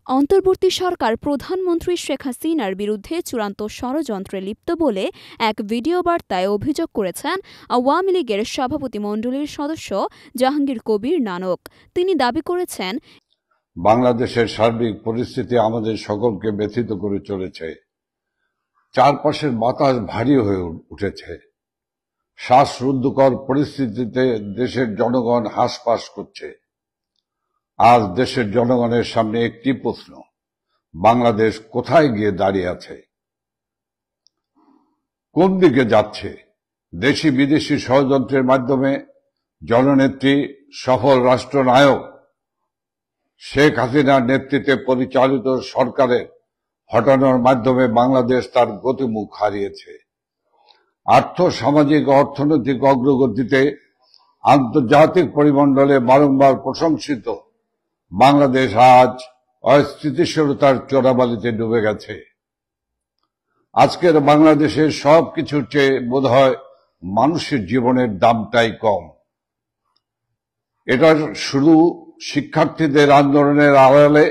অন্তর্বর্তী সরকার প্রধানমন্ত্রী শেখ হাসিনার বিরুদ্ধে চূড়ান্ত ষড়যন্ত্রে লিপ্ত বলে এক ভিডিও বার্তায় অভিযোগ করেছেন আওয়ামী লীগের সভাপতিমণ্ডলীর সদস্য জাহাঙ্গীর কবির নানক। তিনি দাবি করেছেন, বাংলাদেশের সার্বিক পরিস্থিতি আমাদের সকলকে ব্যথিত করে চলেছে। চারপাশের বাতাস ভারী হয়ে উঠেছে। শ্বাসরুদ্ধকর পরিস্থিতিতে দেশের জনগণ হাঁসফাঁস করছে। আজ দেশের জনগণের সামনে একটি প্রশ্ন: বাংলাদেশ কোথায় গিয়ে দাঁড়িয়ে আছে? কোন দিকে যাচ্ছে? দেশি বিদেশি ষড়যন্ত্রের মাধ্যমে জননেত্রী, সফল রাষ্ট্রনায়ক শেখ হাসিনার নেতৃত্বে পরিচালিত সরকারের হটানোর মাধ্যমে বাংলাদেশ তার গতিমুখ হারিয়েছে। আর্থ সামাজিক অর্থনৈতিক অগ্রগতিতে আন্তর্জাতিক পরিমণ্ডলে বারংবার প্রশংসিত বাংলাদেশ আজ অস্থিতিশীলতার চোরাবালিতে ডুবে গেছে। আজকের বাংলাদেশের সবকিছুর চেয়ে বোধহয় মানুষের জীবনের দামটাই কম। এটা শুধু শিক্ষার্থীদের আন্দোলনের আড়ালে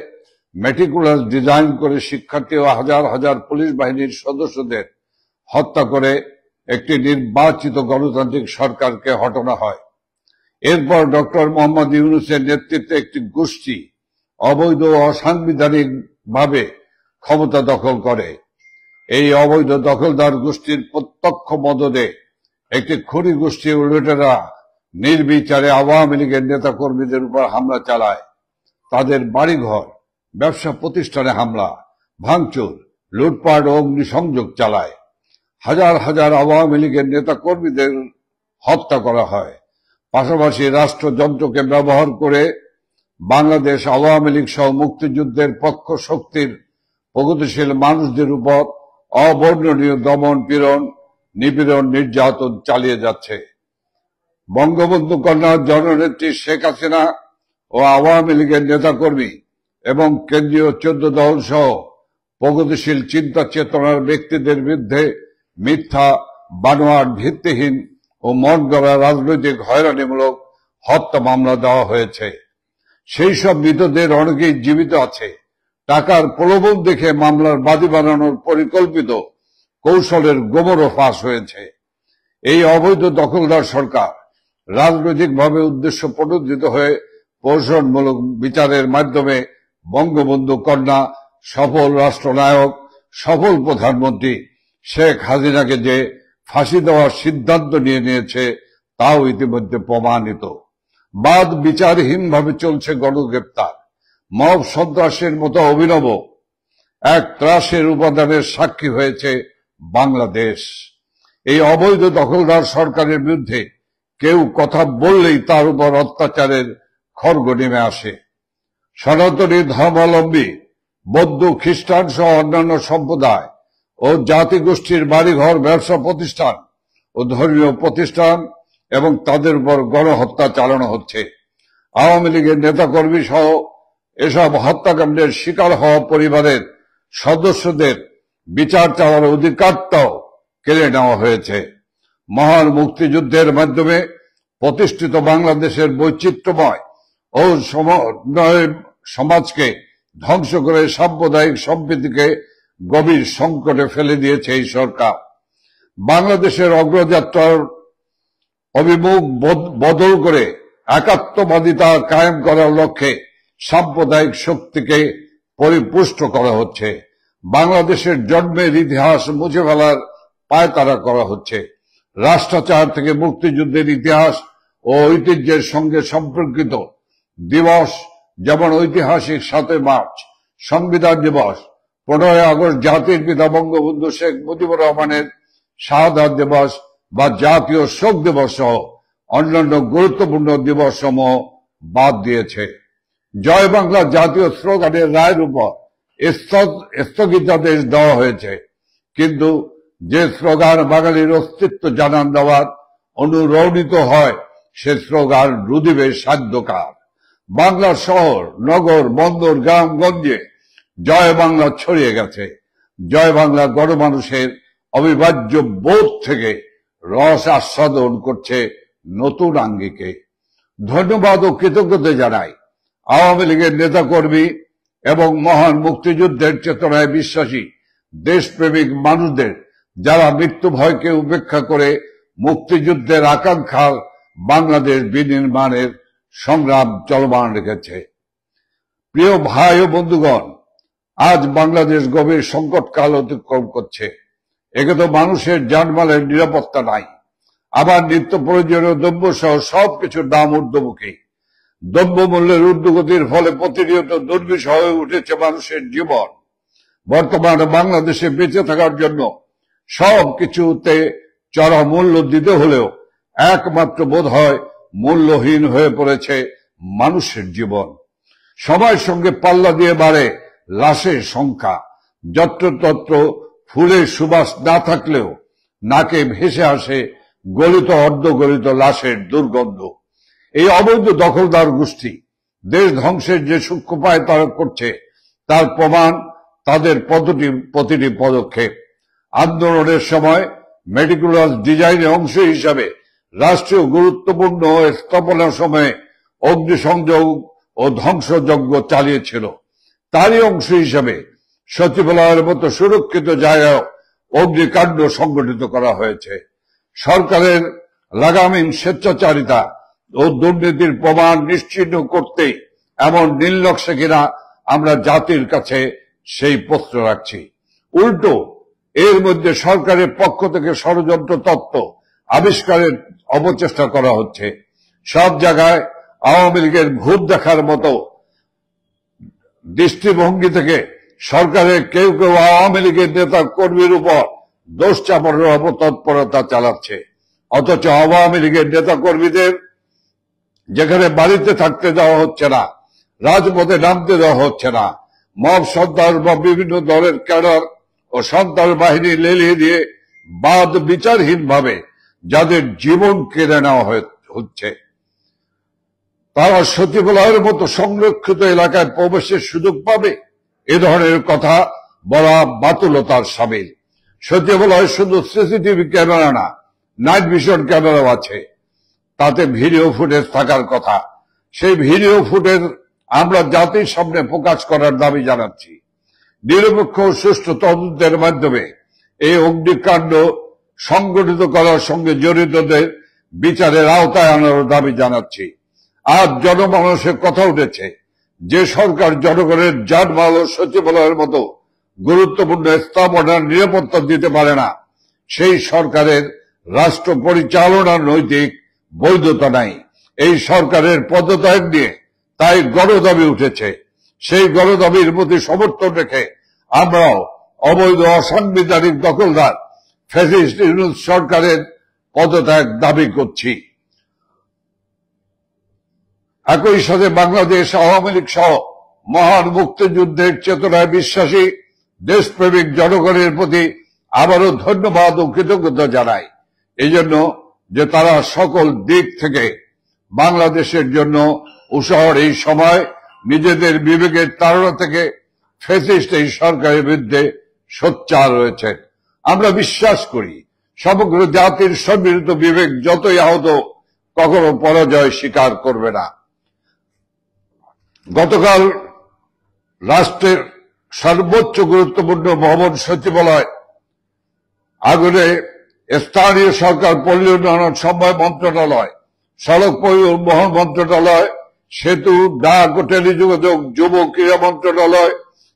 মেটিকুলাস ডিজাইন করে শিক্ষার্থী ও হাজার হাজার পুলিশ বাহিনীর সদস্যদের হত্যা করে একটি নির্বাচিত গণতান্ত্রিক সরকারকে হটানো হয়। এরপর ডক্টর মোহাম্মদ ইউনূসের নেতৃত্বে একটি গোষ্ঠী অবৈধ ও অসাংবিধানিক ভাবে ক্ষমতা দখল করে। এই অবৈধ দখলদার গোষ্ঠীর প্রত্যক্ষ মদদে একটি খনি গোষ্ঠী লুটেরা নির্বিচারে আওয়ামী লীগের নেতাকর্মীদের উপর হামলা চালায়। তাদের বাড়িঘর, ব্যবসা প্রতিষ্ঠানে হামলা, ভাঙচুর, লুটপাট ও অগ্নিসংযোগ চালায়। হাজার হাজার আওয়ামী লীগের নেতাকর্মীদের হত্যা করা হয়। পাশাপাশি রাষ্ট্রযন্ত্রকে ব্যবহার করে বাংলাদেশ আওয়ামী লীগ সহ মুক্তিযুদ্ধের পক্ষ শক্তির প্রগতিশীল মানুষদের উপর অবর্ণনীয় দমন পীড়ন, নিপীড়ন, নির্যাতন চালিয়ে যাচ্ছে। বঙ্গবন্ধু কন্যা জননেত্রী শেখ হাসিনা ও আওয়ামী লীগের নেতাকর্মী এবং কেন্দ্রীয় 14 দল সহ প্রগতিশীল চিন্তা চেতনার ব্যক্তিদের বিরুদ্ধে মিথ্যা, বানোয়াট, ভিত্তিহীন ও মন গড়া রাজনৈতিক হয়রানিমূলক হত্যা মামলা দেওয়া হয়েছে। সেই সব মৃতদের অনেকেই জীবিত আছে। টাকার প্রলোভন দেখে মামলার বাদী বানানোর পরিকল্পিত কৌশলের গোমরও ফাঁস হয়েছে। এই অবৈধ দখলদার সরকার রাজনৈতিকভাবে উদ্দেশ্য প্রণোদিত হয়ে কৌশলমূলক বিচারের মাধ্যমে বঙ্গবন্ধু কন্যা, সফল রাষ্ট্রনায়ক, সফল প্রধানমন্ত্রী শেখ হাসিনাকে যে ফাঁসি দেওয়ার সিদ্ধান্ত নিয়েছে তাও ইতিমধ্যে প্রমাণিত। বাদ বিচারহীনভাবে চলছে গণগ্রেপ্তার। মব সন্ত্রাসের মতো অভিনব এক ত্রাসের উপাদানের সাক্ষী হয়েছে বাংলাদেশ। এই অবৈধ দখলদার সরকারের বিরুদ্ধে কেউ কথা বললেই তার উপর অত্যাচারের খড়গ নেমে আসে। সনাতনী ধর্মাবলম্বী, বৌদ্ধ, খ্রিস্টান সহ অন্যান্য সম্প্রদায় ও জাতিগোষ্ঠীর বাড়িঘর, ব্যবসা প্রতিষ্ঠান ও ধর্মীয় প্রতিষ্ঠান এবং তাদের উপর গণহত্যা চালানো হচ্ছে। আওয়ামী লীগের নেতাকর্মী সহ এসব হত্যাকাণ্ডের শিকার হওয়া পরিবারের সদস্যদের বিচার চাওয়ার অধিকারটাও কেড়ে নেওয়া হয়েছে। মহান মুক্তিযুদ্ধের মাধ্যমে প্রতিষ্ঠিত বাংলাদেশের বৈচিত্র্যময় ও সমন্বয় সমাজকে ধ্বংস করে সাম্প্রদায়িক সম্প্রীতিকে গভীর সংকটে ফেলে দিয়েছে এই সরকার। বাংলাদেশের অগ্রযাত্রার অভিমুখ বদল করে একাত্মবাদিতা কায়েম করার লক্ষ্যে সাম্প্রদায়িক শক্তিকে পরিপুষ্ট করা হচ্ছে। বাংলাদেশের জন্মের ইতিহাস মুছে ফেলার পায়তারা করা হচ্ছে। রাষ্ট্রাচার থেকে মুক্তিযুদ্ধের ইতিহাস ও ঐতিহ্যের সঙ্গে সম্পর্কিত দিবস যেমন ঐতিহাসিক 7 মার্চ সংবিধান দিবস, 15 আগস্ট জাতির পিতা বঙ্গবন্ধু শেখ মুজিবুর রহমানের শাহাদাত দিবস বা জাতীয় শোক দিবস সহ অন্যান্য গুরুত্বপূর্ণ দিবস সমূহ বাদ দিয়েছে। জয় বাংলা জাতীয় স্লোগানের রায়ের উপর স্থগিতাদেশ দেওয়া হয়েছে, কিন্তু যে স্লোগান বাঙালির অস্তিত্ব জানান দেওয়ার অনুরণিত হয় সে স্লোগান রুদিবে সাধ্যকার। বাংলার শহর, নগর, বন্দর, গ্রামগঞ্জে জয় বাংলা ছড়িয়ে গেছে। জয় বাংলা গণমানুষের অবিভাজ্য বোধ থেকে রস আস্বাদন করছে নতুন আঙ্গিকে। ধন্যবাদ ও কৃতজ্ঞতা জানাই আওয়ামী লীগের নেতাকর্মী এবং মহান মুক্তিযুদ্ধের চেতনায় বিশ্বাসী দেশপ্রেমিক মানুষদের, যারা মৃত্যু ভয়কে উপেক্ষা করে মুক্তিযুদ্ধের আকাঙ্ক্ষার বাংলাদেশ বিনির্মাণের সংগ্রাম চলমান রেখেছে। প্রিয় ভাই ও বন্ধুগণ, আজ বাংলাদেশ গভীর সংকটকাল অতিক্রম করছে। একে তো মানুষের জানমালের নিরাপত্তা নাই, আবার নিত্য প্রয়োজনীয় দ্রব্য সহ সবকিছুর দাম ঊর্ধ্বমুখী। দ্রব্যমূল্যের ঊর্ধ্বগতির ফলে প্রতিনিয়ত দুর্বিষহ হয়ে উঠেছে মানুষের জীবন। বর্তমানে বাংলাদেশে বেঁচে থাকার জন্য সবকিছুতে চড়া মূল্য দিতে হলেও একমাত্র বোধ হয় মূল্যহীন হয়ে পড়েছে মানুষের জীবন। সময়ের সঙ্গে পাল্লা দিয়ে বাড়ে লাশের সংখ্যা। যত্রতত্র ফুলের সুবাস না থাকলেও নাকে ভেসে আসে গলিত অর্ধগলিত লাশের দুর্গন্ধ। এই অবৈধ দখলদার গোষ্ঠী দেশ ধ্বংসের যে সূক্ষ্ম উপায় তারা করছে, তার প্রমাণ তাদের প্রতিটি পদক্ষেপ। আন্দোলনের সময় মেটিকুলাস ডিজাইনের অংশ হিসাবে রাষ্ট্রীয় গুরুত্বপূর্ণ স্থাপনার সময়ে অগ্নিসংযোগ ও ধ্বংসযজ্ঞ চালিয়েছিল। তারই অংশ হিসাবে সচিবালয়ের মতো সুরক্ষিত জায়গায় অগ্নিকাণ্ড সংগঠিত করা হয়েছে। সরকারের লাগামহীন স্বেচ্ছাচারিতা ও দুর্নীতির প্রমাণ নিশ্চিহ্ন করতে এমন নীলনকশা কিনা আমরা জাতির কাছে সেই প্রশ্ন রাখছি। উল্টো এর মধ্যে সরকারের পক্ষ থেকে ষড়যন্ত্র তত্ত্ব আবিষ্কারের অপচেষ্টা করা হচ্ছে। সব জায়গায় আওয়ামী লীগের ভূত দেখার মতো দৃষ্টিভঙ্গি থেকে সরকারের কেউ কেউ আওয়ামী লীগের নেতা কর্মীর উপর দোষ চাপানোর অপতৎপরতা চালাচ্ছে। অথচ আওয়ামী লীগের নেতা কর্মীদের যেখানে বাড়িতে থাকতে দেওয়া হচ্ছে না, রাজপথে নামতে দেওয়া হচ্ছে না, মব সন্ত্রাস বা বিভিন্ন দলের ক্যাডার ও সন্ত্রাস বাহিনী লেলিয়ে দিয়ে বাদ বিচারহীন ভাবে যাদের জীবন কেড়ে নেওয়া হচ্ছে, তারা সচিবালয়ের মতো সংরক্ষিত এলাকায় প্রবেশের সুযোগ পাবে, এ ধরনের কথা বলা বাতুলতার সামিল। সচিবালয় শুধু সিসিটিভি ক্যামেরা না, নাইট ভিশন ক্যামেরাও আছে, তাতে ভিডিও ফুটেজ থাকার কথা। সেই ভিডিও ফুটেজ আমরা জাতির সামনে প্রকাশ করার দাবি জানাচ্ছি। নিরপেক্ষ ও সুষ্ঠু তদন্তের মাধ্যমে এই অগ্নিকাণ্ড সংগঠিত করার সঙ্গে জড়িতদের বিচারের আওতায় আনার দাবি জানাচ্ছি। আজ জনমানসের কথা উঠেছে, যে সরকার জনগণের জানমাল ও সচিবালয়ের মতো গুরুত্বপূর্ণ স্থাপনার নিরাপত্তা দিতে পারে না, সেই সরকারের রাষ্ট্র পরিচালনার নৈতিক বৈধতা নাই। এই সরকারের পদত্যাগ নিয়ে তাই গণদাবি উঠেছে। সেই গণদাবির প্রতি সমর্থন রেখে আমরাও অবৈধ অসাংবিধানিক দখলদার ফ্যাসিস্ট ইউনূস সরকারের পদত্যাগ দাবি করছি। একই সাথে বাংলাদেশ আওয়ামী লীগ সহ মহান মুক্তিযুদ্ধের চেতনায় বিশ্বাসী দেশপ্রেমিক জনগণের প্রতি আবারও ধন্যবাদ ও কৃতজ্ঞতা জানাই, এই জন্য যে তারা সকল দিক থেকে বাংলাদেশের জন্য উৎসাহের এই সময় নিজেদের বিবেকের তাড়না থেকে ফ্যাসিস্ট এই সরকারের বিরুদ্ধে সোচ্চার রয়েছেন। আমরা বিশ্বাস করি সমগ্র জাতির সম্মিলিত বিবেক যতই আহত কখনো পরাজয় স্বীকার করবে না। গতকাল রাষ্ট্রের সর্বোচ্চ গুরুত্বপূর্ণ ভবন সচিবালয় আগুনে স্থানীয় সরকার, পল্লী উন্নয়ন সমবায় মন্ত্রণালয়, সড়ক পরিবহন মন্ত্রণালয়, সেতু, ডাক ও টেলিযোগাযোগ, যুব ক্রীড়া মন্ত্রণালয়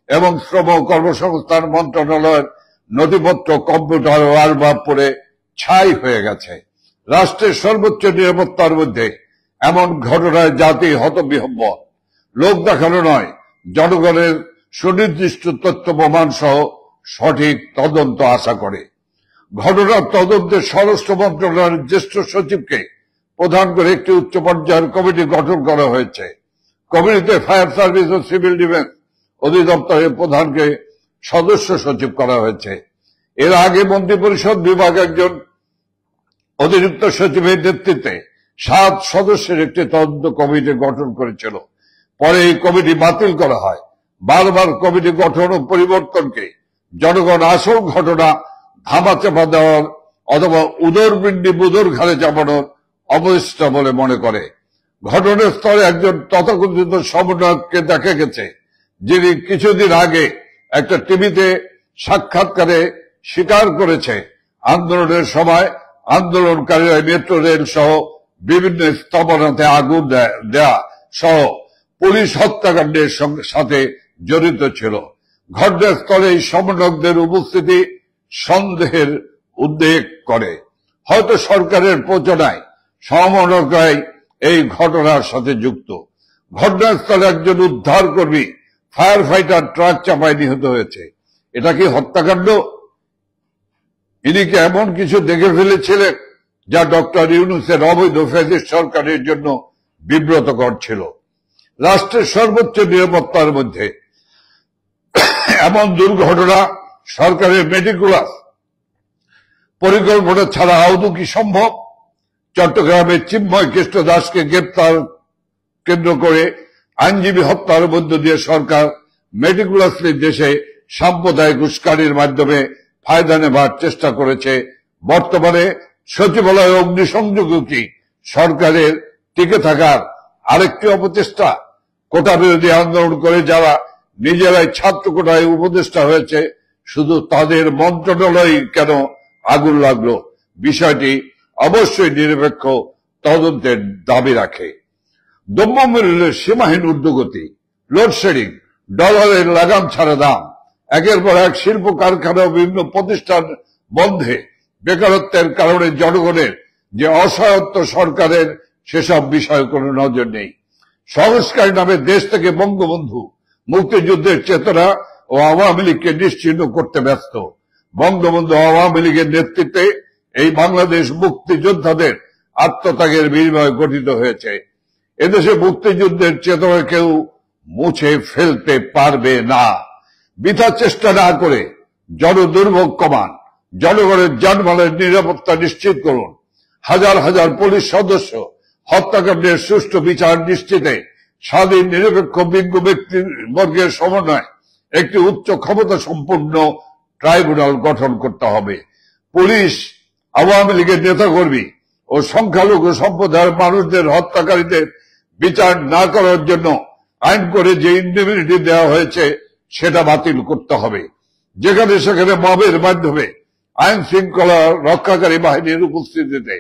এবং শ্রম কর্মসংস্থান মন্ত্রণালয়ের নথিপত্র, কম্পিউটার ও আসবাব পড়ে ছাই হয়ে গেছে। রাষ্ট্রের সর্বোচ্চ নিরাপত্তার মধ্যে এমন ঘটনায় জাতি হতবিহ্বল। লোক দেখানো নয়, জনগণের সুনির্দিষ্ট তথ্য প্রমাণ সহ সঠিক তদন্ত আশা করে। ঘটনার তদন্তে স্বরাষ্ট্র মন্ত্রণালয়ের জ্যেষ্ঠ সচিবকে প্রধান করে একটি উচ্চ পর্যায়ের কমিটি গঠন করা হয়েছে। কমিটিতে ফায়ার সার্ভিস ও সিভিল ডিফেন্স অধিদপ্তরের প্রধানকে সদস্য সচিব করা হয়েছে। এর আগে মন্ত্রিপরিষদ বিভাগ একজন অতিরিক্ত সচিবের নেতৃত্বে 7 সদস্যের একটি তদন্ত কমিটি গঠন করেছিল। পরে এই কমিটি বাতিল করা হয়। বারবার কমিটি গঠন ও পরিবর্তনকে জনগণ আসল ঘটনা ধামাচাপা দেওয়ার অথবা উদরপিণ্ডি বুদর ঘাড়ে চাপানোর অবস্থা বলে মনে করে। ঘটনাস্থলে একজন তথাকথিত সমন্বয়ককে দেখা গেছে যিনি কিছুদিন আগে একটা টিভিতে সাক্ষাৎকারে স্বীকার করেছে আন্দোলনের সময় আন্দোলনকারীরা মেট্রো রেল সহ বিভিন্ন স্থাপনাতে আগুন দেয়া সহ পুলিশ হত্যাকাণ্ডের সাথে জড়িত ছিল। ঘটনাস্থলে এই সমন্বয়কদের উপস্থিতি সন্দেহের উদ্বেগ করে। হয়তো সরকারের প্রচারণায় সমন্বয়করাই এই ঘটনার সাথে যুক্ত। ঘটনাস্থলে একজন উদ্ধার কর্মী ফায়ার ফাইটার ট্রাক চাপায় নিহত হয়েছে। এটা কি হত্যাকাণ্ড? ইনি কি এমন কিছু দেখে ফেলেছিলেন যা ডক্টর ইউনূসের অবৈধ ফ্যাসিস্ট সরকারের জন্য বিব্রতকর ছিল? রাষ্ট্রের সর্বোচ্চ নিরাপত্তার মধ্যে এমন দুর্ঘটনা সরকারের মেটিকুলাস পরিকল্পনা ছাড়া আদৌ কি সম্ভব? চট্টগ্রামের চিন্ময় কৃষ্ণ দাসকে গ্রেপ্তার কেন্দ্র করে আইনজীবী হত্যার মধ্য দিয়ে সরকার মেটিকুলাসলি দেশে সাম্প্রদায়িক উস্কানির মাধ্যমে ফায়দা নেবার চেষ্টা করেছে। বর্তমানে সচিবালয় অগ্নিসংযোগ কি সরকারের টিকে থাকার আরেকটি অপচেষ্টা? কোটা বিরোধী আন্দোলন করে যারা নিজেরাই ছাত্র কোটায় উপদেষ্টা হয়েছে, শুধু তাদের মন্ত্রণালয় কেন আগুন লাগলো? বিষয়টি অবশ্যই নিরপেক্ষ তদন্তের দাবি রাখে। দ্রব্যমূল্যের সীমাহীন ঊর্ধ্বগতি, লোডশেডিং, ডলারের লাগাম ছাড়া দাম, একের পর এক শিল্প কারখানা ও বিভিন্ন প্রতিষ্ঠান বন্ধে বেকারত্বের কারণে জনগণের যে অসহায়ত্ব, সরকারের সেসব বিষয়ে কোনো নজর নেই। সংস্কার নামে দেশ থেকে বঙ্গবন্ধু, মুক্তিযুদ্ধের চেতনা ও আওয়ামী লীগকে নিশ্চিহ্ন করতে ব্যস্ত। বঙ্গবন্ধু আওয়ামী লীগের নেতৃত্বে এই বাংলাদেশ মুক্তিযোদ্ধাদের আত্মত্যাগের বিনিময়ে গঠিত হয়েছে। এদেশে মুক্তিযুদ্ধের চেতনা কেউ মুছে ফেলতে পারবে না। বৃথা চেষ্টা না করে জনদুর্ভোগ কমান, জনগণের যানবাহনের নিরাপত্তা নিশ্চিত করুন। হাজার হাজার পুলিশ সদস্য হত্যাকাণ্ডের সুষ্ঠু বিচার নিশ্চিতে স্বাধীন নিরপেক্ষ বিজ্ঞ ব্যক্তিবর্গের সমন্বয়ে একটি উচ্চ ক্ষমতা সম্পন্ন ট্রাইব্যুনাল গঠন করতে হবে। পুলিশ, আওয়ামী লীগের নেতাকর্মী ও সংখ্যালঘু সম্প্রদায়ের মানুষদের হত্যাকারীদের বিচার না করার জন্য আইন করে যে ইন্ডিমিনিটি দেওয়া হয়েছে সেটা বাতিল করতে হবে। যেখানে সেখানে মবের মাধ্যমে আইন শৃঙ্খলা রক্ষাকারী বাহিনীর উপস্থিতিতে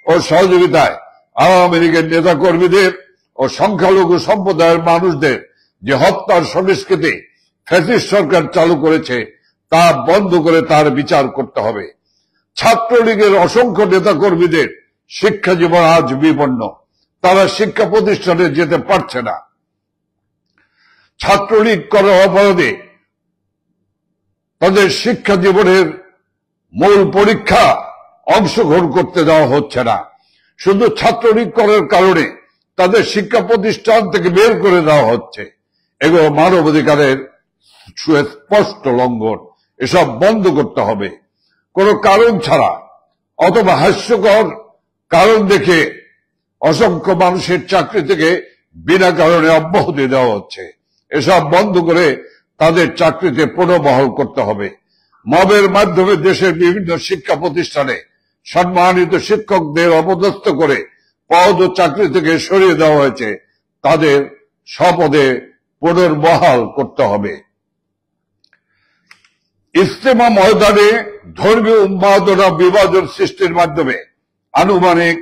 ও সহযোগিতায় আওয়ামী লীগের নেতা কর্মীদের ও সংখ্যালঘু সম্প্রদায়ের মানুষদের যে হত্যার সংস্কৃতি ফ্যাসিস্ট সরকার চালু করেছে তা বন্ধ করে তার বিচার করতে হবে। ছাত্রলীগের অসংখ্য নেতা কর্মীদের শিক্ষা জীবন আজ বিপন্ন, তারা শিক্ষা প্রতিষ্ঠানে যেতে পারছে না। ছাত্রলীগ করার অপরাধে তাদের শিক্ষা জীবনের মূল পরীক্ষা অংশগ্রহণ করতে দেওয়া হচ্ছে না। শুধু ছাত্রলীগ করার কারণে তাদের শিক্ষা প্রতিষ্ঠান থেকে বের করে দেওয়া হচ্ছে। এগুলো মানবাধিকারের সুস্পষ্ট লঙ্ঘন। এসব বন্ধ করতে হবে। কোনো কারণ ছাড়া অথবা হাস্যকর কারণ দেখে অসংখ্য মানুষের চাকরি থেকে বিনা কারণে অব্যাহতি দেওয়া হচ্ছে। এসব বন্ধ করে তাদের চাকরিতে পুনর্বহাল করতে হবে। মবের মাধ্যমে দেশের বিভিন্ন শিক্ষা প্রতিষ্ঠানে সম্মানিত শিক্ষকদের অপদস্থ করে পদ ও চাকরি থেকে সরিয়ে দেওয়া হয়েছে, তাদের স্বপদে পুনর্বহাল করতে হবে। ইজতেমা ময়দানে ধর্মীয় উন্মাদনা বিভাজন সৃষ্টির মাধ্যমে আনুমানিক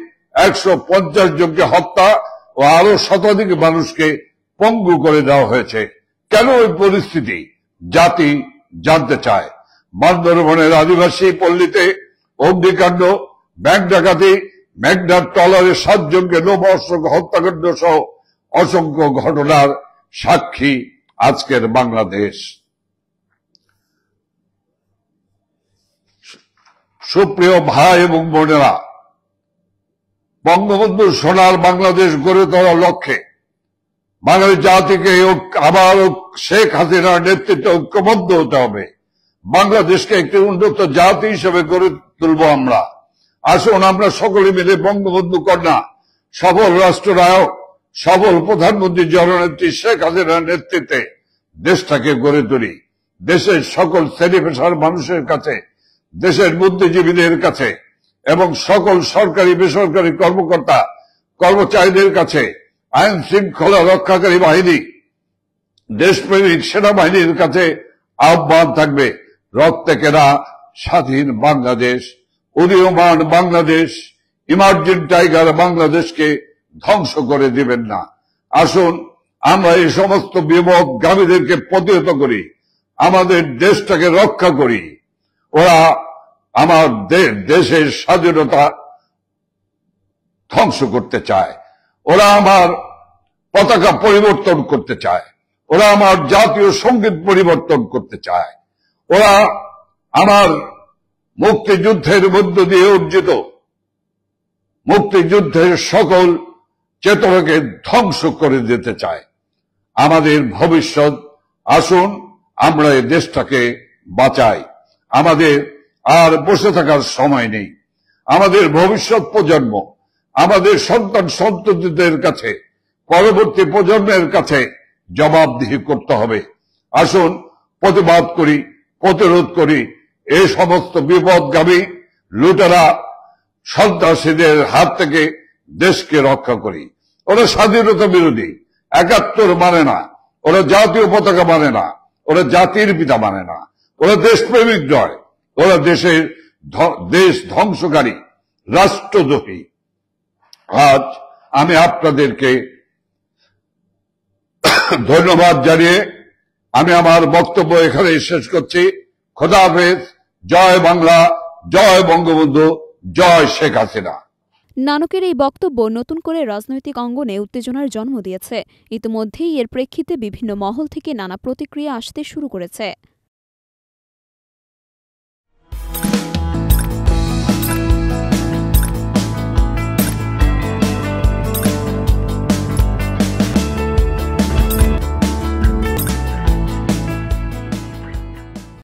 150 জনকে হত্যা ও আরো শতাধিক মানুষকে পঙ্গু করে দেওয়া হয়েছে। কেন ওই পরিস্থিতি জাতি জানতে চায়। বান্দরবনের আদিবাসী পল্লীতে অগ্নিকাণ্ড, ব্যাংক ডাকাতি, মেঘনার ট্রলারে 7 জনকে লোমহর্ষক হত্যাকাণ্ড সহ অসংখ্য ঘটনার সাক্ষী আজকের বাংলাদেশ। সুপ্রিয় ভাই এবং বোনেরা, বঙ্গবন্ধুর সোনার বাংলাদেশ গড়ে তোলার লক্ষ্যে বাঙালি জাতিকে আবার শেখ হাসিনার নেতৃত্বে ঐক্যবদ্ধ হতে হবে। বাংলাদেশকে একটি উন্নত জাতি হিসেবে গড়ে তুলব আমরা। আসুন আমরা সকলে মিলে বঙ্গবন্ধু কন্যা, সফল রাষ্ট্রনায়ক, সফল প্রধানমন্ত্রী জননেত্রী শেখ হাসিনার নেতৃত্বে দেশটাকে গড়ে তুলি। দেশের সকল শ্রেণী পেশার মানুষের কাছে, দেশের বুদ্ধিজীবীদের কাছে এবং সকল সরকারি বেসরকারি কর্মকর্তা কর্মচারীদের কাছে আইন শৃঙ্খলা রক্ষাকারী বাহিনী দেশপ্রেমিক সেনাবাহিনীর কাছে আহ্বান থাকবে, রক্তে কেনা স্বাধীন বাংলাদেশ, উদীয়মান বাংলাদেশ, ইমার্জিং টাইগার বাংলাদেশকে ধ্বংস করে দিবেন না। আসুন আমরা এই সমস্ত বিপদগামীদেরকে প্রতিহত করি, আমাদের দেশটাকে রক্ষা করি। ওরা আমার দেশের স্বাধীনতা ধ্বংস করতে চায়, ওরা আমার পতাকা পরিবর্তন করতে চায়, ওরা আমার জাতীয় সঙ্গীত পরিবর্তন করতে চায়, ওরা আমার মুক্তিযুদ্ধের মধ্য দিয়ে অর্জিত মুক্তিযুদ্ধের সকল চেতনাকে ধ্বংস করে দিতে চায়। আমাদের ভবিষ্যৎ, আসুন আমরা এই দেশটাকে বাঁচাই। আমাদের আর বসে থাকার সময় নেই। আমাদের ভবিষ্যৎ প্রজন্ম, আমাদের সন্তান সন্ততিদের কাছে, পরবর্তী প্রজন্মের কাছে জবাবদিহি করতে হবে। আসুন প্রতিবাদ করি, প্রতিরোধ করি, এই সমস্ত বিপদগামী লুটেরা সন্ত্রাসীদের হাত থেকে দেশকে রক্ষা করি। ওরা স্বাধীনতা বিরোধী, ৭১ মানে না, ওরা জাতীয় পতাকা মানে না, ওরা জাতির পিতা মানে না, ওরা দেশপ্রেমিক নয়, ওরা দেশ ধ্বংসকারী, রাষ্ট্রদ্রোহী। আজ আমি আপনাদেরকে ধন্যবাদ জানিয়ে আমি আমার বক্তব্য এখানে শেষ করছি। খোদা হাফেজ। জয় বাংলা, জয় বঙ্গবন্ধু, জয় শেখ হাসিনা। নানকের এই বক্তব্য নতুন করে রাজনৈতিক অঙ্গনে উত্তেজনার জন্ম দিয়েছে। ইতিমধ্যেই এর প্রেক্ষিতে বিভিন্ন মহল থেকে নানা প্রতিক্রিয়া আসতে শুরু করেছে।